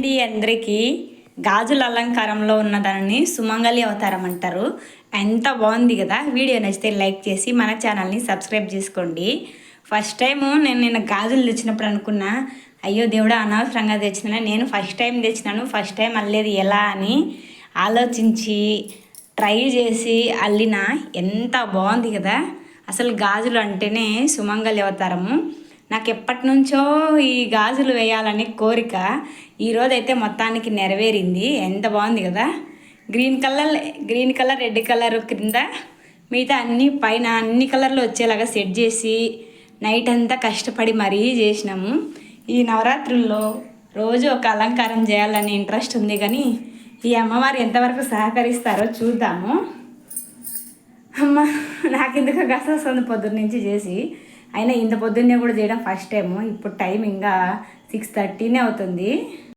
అండి అందరికీ. గాజుల అలంకారంలో ఉన్న దానిని సుమంగళి అవతారం అంటారు. ఎంత బాగుంది కదా. వీడియో నచ్చితే లైక్ చేసి మన ఛానల్ని సబ్స్క్రైబ్ చేసుకోండి. ఫస్ట్ టైము నేను నిన్న గాజులు తెచ్చినప్పుడు అనుకున్నా, అయ్యో దేవుడా అనవసరంగా తెచ్చినా, నేను ఫస్ట్ టైం తెచ్చినాను, ఫస్ట్ టైం అల్లేది ఎలా అని ఆలోచించి ట్రై చేసి అల్లిన. ఎంత బాగుంది కదా. అసలు గాజులు అంటేనే సుమంగళి అవతారము. నాకు ఎప్పటి నుంచో ఈ గాజులు వేయాలని కోరిక. ఈరోజైతే మొత్తానికి నెరవేరింది. ఎంత బాగుంది కదా. గ్రీన్ కలర్ రెడ్ కలర్ క్రింద, మిగతా అన్ని పైన అన్ని కలర్లు వచ్చేలాగా సెట్ చేసి నైట్ అంతా కష్టపడి మరీ చేసినాము. ఈ నవరాత్రుల్లో రోజు ఒక అలంకారం చేయాలని ఇంట్రెస్ట్ ఉంది, కానీ ఈ అమ్మవారు ఎంతవరకు సహకరిస్తారో చూద్దాము. అమ్మ నాకెందుకు గస వస్తుంది పొద్దున్న నుంచి చేసి. అయినా ఇంత పొద్దున్నే కూడా చేయడం ఫస్ట్ టైము. ఇప్పుడు టైం ఇంకా 6:30 అవుతుంది.